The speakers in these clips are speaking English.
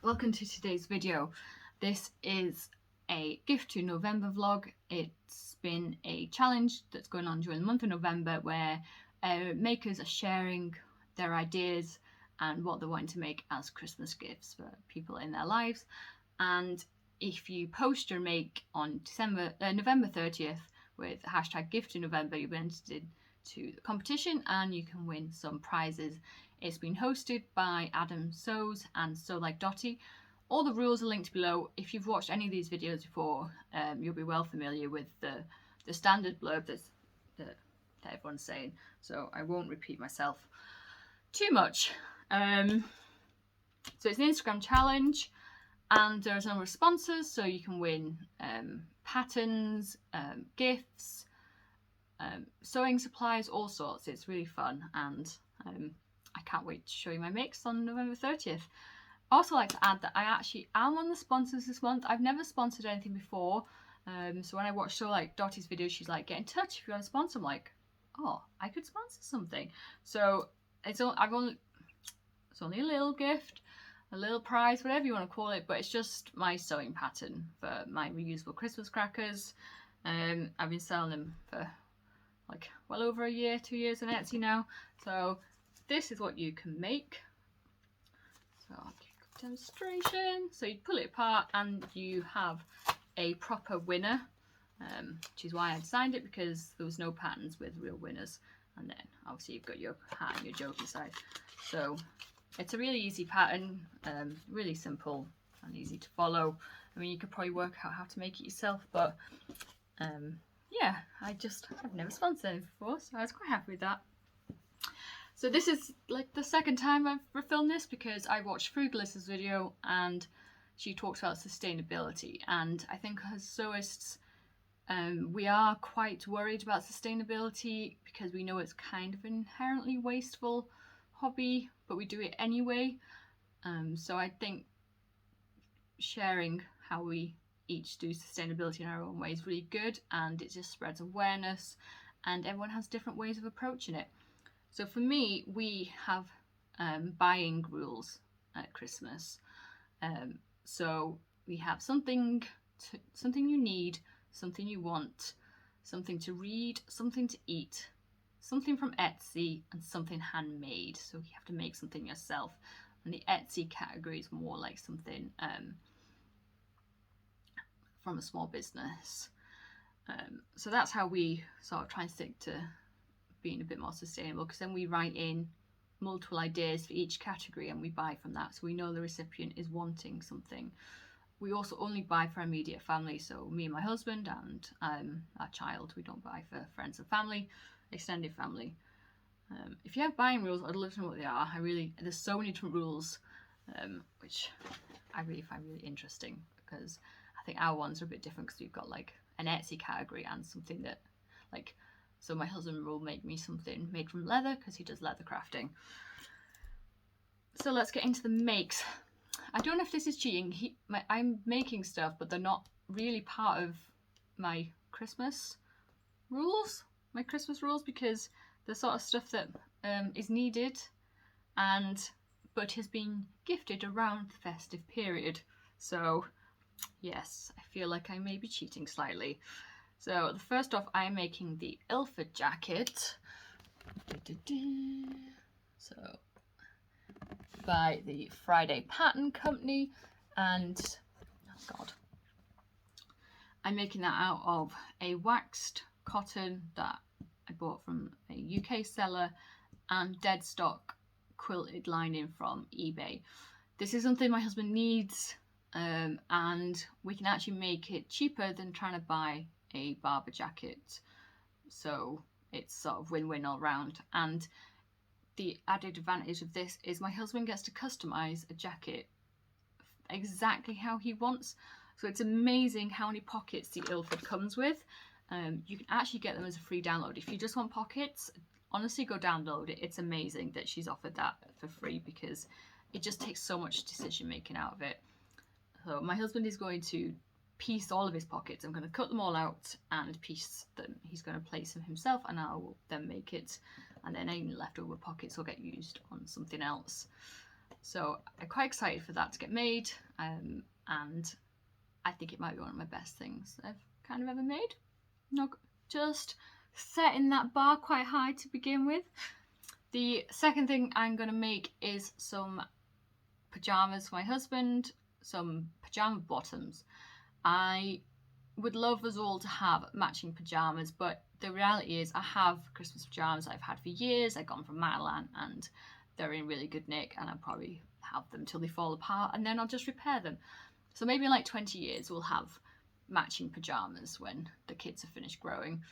Welcome to today's video. This is a gift to November vlog. It's been a challenge that's going on during the month of November where makers are sharing their ideas and what they're wanting to make as Christmas gifts for people in their lives. And if you post your make on November 30th with the hashtag gift to November, you'll be entered to the competition and you can win some prizes. It's been hosted by Adam Sews and Sew Like Dotty. All the rules are linked below. If you've watched any of these videos before, you'll be well familiar with the standard blurb that everyone's saying, so I won't repeat myself too much. So it's an Instagram challenge and there's no sponsors, so you can win patterns, gifts, sewing supplies, all sorts. It's really fun, and I can't wait to show you my makes on November 30th. I also like to add that I actually am on the sponsors this month. I've never sponsored anything before, so when I watched Sew Like Dotty's video, she's like, get in touch if you want to sponsor. I'm like, oh, I could sponsor something. So it's only a little gift, a little prize, whatever you want to call it, but it's just my sewing pattern for my reusable Christmas crackers. I've been selling them for like well over a year, 2 years on Etsy now. So this is what you can make. So I'll give you a demonstration. So you pull it apart and you have a proper winner, which is why I designed it, because there was no patterns with real winners. And then obviously you've got your hat and your joke inside. So it's a really easy pattern, really simple and easy to follow. I mean, you could probably work out how to make it yourself, but yeah, I've never sponsored anything before, so I was quite happy with that. So this is like the second time I've filmed this, because I watched Frugalist's video and she talks about sustainability, and I think as sewists we are quite worried about sustainability because we know it's kind of an inherently wasteful hobby, but we do it anyway. So I think sharing how we each do sustainability in our own way is really good, and it just spreads awareness, and everyone has different ways of approaching it. So for me, we have buying rules at Christmas. So we have something you need, something you want, something to read, something to eat, something from Etsy, and something handmade. So you have to make something yourself. And the Etsy category is more like something from a small business. So that's how we sort of try and stick to being a bit more sustainable, because then we write in multiple ideas for each category and we buy from that, so we know the recipient is wanting something. We also only buy for our immediate family, so me and my husband and our child. We don't buy for friends and family, extended family. If you have buying rules, I'd love to know what they are. There's so many different rules, which I really find really interesting, because I think our ones are a bit different, because we've got like an Etsy category and something that, like, so my husband will make me something made from leather because he does leather crafting. So let's get into the makes. I don't know if this is cheating. I'm making stuff, but they're not really part of my Christmas rules. Because the sort of stuff that is needed but has been gifted around the festive period. So yes, I feel like I may be cheating slightly. So first off, I'm making the Ilford jacket. So by the Friday Pattern Company, and oh god, I'm making that out of a waxed cotton that I bought from a UK seller and dead stock quilted lining from eBay. This is something my husband needs, and we can actually make it cheaper than trying to buy a Barber jacket, so it's sort of win-win all round. And the added advantage of this is my husband gets to customize a jacket exactly how he wants, so it's amazing how many pockets the Ilford comes with. You can actually get them as a free download. If you just want pockets, honestly, go download it. It's amazing that she's offered that for free, because it just takes so much decision making out of it. So my husband is going to piece all of his pockets. I'm going to cut them all out and piece them. He's going to place them himself, and I will then make it, and then any leftover pockets will get used on something else. So I'm quite excited for that to get made, and I think it might be one of my best things I've kind of ever made. Not just setting that bar quite high to begin with. The second thing I'm going to make is some pajamas for my husband, some pajama bottoms. I would love us all to have matching pajamas, but the reality is I have Christmas pajamas I've had for years. I got them from Matalan and they're in really good nick, and I'll probably have them till they fall apart and then I'll just repair them. So maybe in like 20 years we'll have matching pajamas when the kids have finished growing.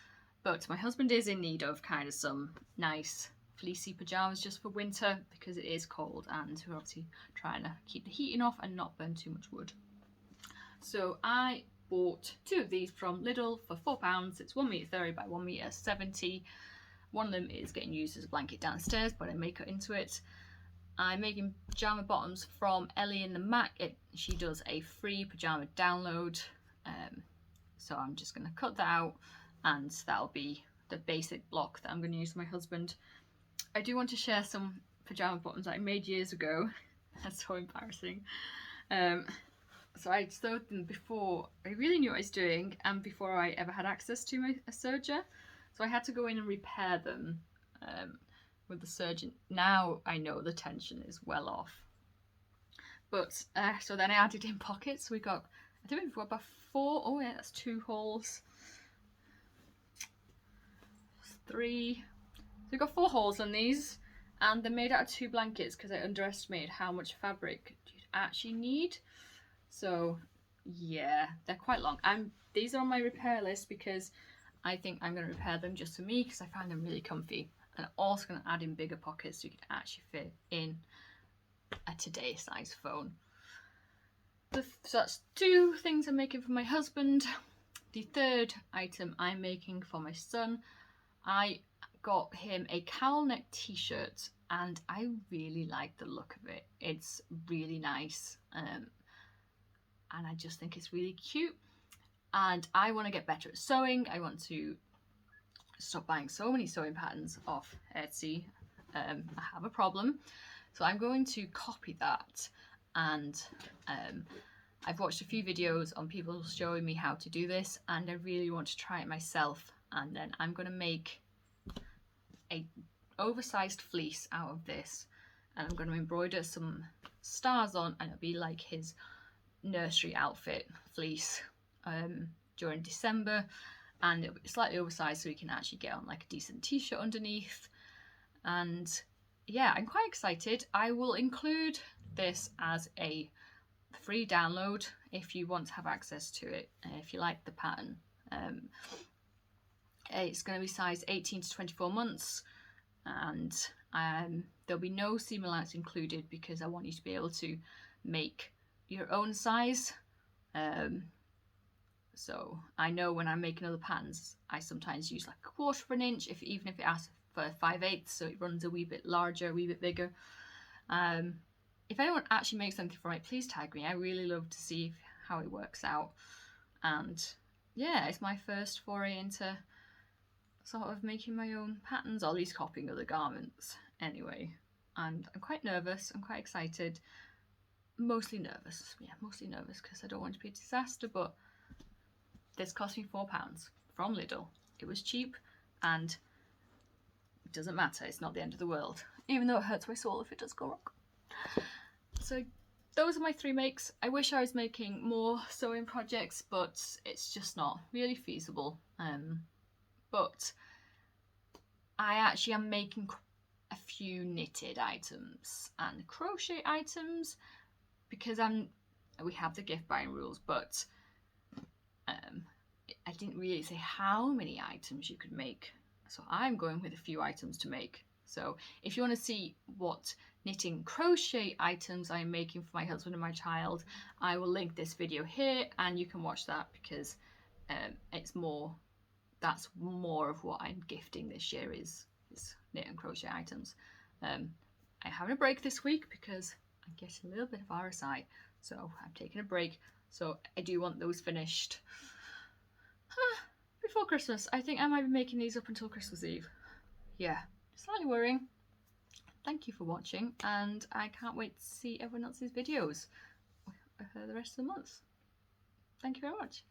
But my husband is in need of kind of some nice fleecy pajamas just for winter because it is cold, and we're obviously trying to keep the heating off and not burn too much wood. So I bought 2 of these from Lidl for £4. It's 1m30 by 1m70. One of them is getting used as a blanket downstairs, but I may cut into it. I'm making pajama bottoms from Ellie and Mac. She does a free pajama download, so I'm just going to cut that out, and that'll be the basic block that I'm going to use for my husband. I do want to share some pajama bottoms that I made years ago. That's so embarrassing. So I sewed them before I really knew what I was doing, and before I ever had access to a serger. So I had to go in and repair them with the serger. Now I know the tension is well off. But so then I added in pockets. We got, I don't know if we've got about 4. Oh yeah, that's 2 holes. 3. So we've got 4 holes on these, and they're made out of 2 blankets because I underestimated how much fabric you'd actually need. So yeah, they're quite long. These are on my repair list because I think I'm going to repair them just for me because I find them really comfy. And I'm also going to add in bigger pockets so you can actually fit in a today size phone. So that's 2 things I'm making for my husband. The third item I'm making for my son, I got him a cowl neck t-shirt and I really like the look of it. It's really nice, and I just think it's really cute. And I want to get better at sewing. I want to stop buying so many sewing patterns off Etsy. I have a problem. So I'm going to copy that, and I've watched a few videos on people showing me how to do this, and I really want to try it myself. And then I'm going to make a oversized fleece out of this, and I'm going to embroider some stars on, and it'll be like his nursery outfit fleece during December, and it'll be slightly oversized so he can actually get on like a decent t-shirt underneath. And yeah, I'm quite excited. I will include this as a free download if you want to have access to it, if you like the pattern. It's going to be size 18 to 24 months, and there'll be no seam allowance included because I want you to be able to make your own size. So I know when I'm making other patterns, I sometimes use like 1/4 of an inch, even if it asks for 5/8, so it runs a wee bit larger, a wee bit bigger. If anyone actually makes something from it, please tag me. I really love to see how it works out. And yeah, it's my first foray into sort of making my own patterns, or at least copying other garments anyway. And I'm quite nervous, I'm quite excited. Mostly nervous, yeah, mostly nervous because I don't want it to be a disaster, but this cost me £4 from Lidl. It was cheap, and it doesn't matter, it's not the end of the world, even though it hurts my soul if it does go wrong. So those are my 3 makes. I wish I was making more sewing projects, but it's just not really feasible. But I actually am making a few knitted items and crochet items because we have the gift buying rules, but I didn't really say how many items you could make. So I'm going with a few items to make. So if you want to see what knitting crochet items I'm making for my husband and my child, I will link this video here and you can watch that because that's more of what I'm gifting this year is knit and crochet items. I'm having a break this week because I'm getting a little bit of RSI, so I'm taking a break. So I do want those finished before Christmas. I think I might be making these up until Christmas Eve. Yeah, slightly worrying. thank you for watching, and I can't wait to see everyone else's videos for the rest of the month. Thank you very much.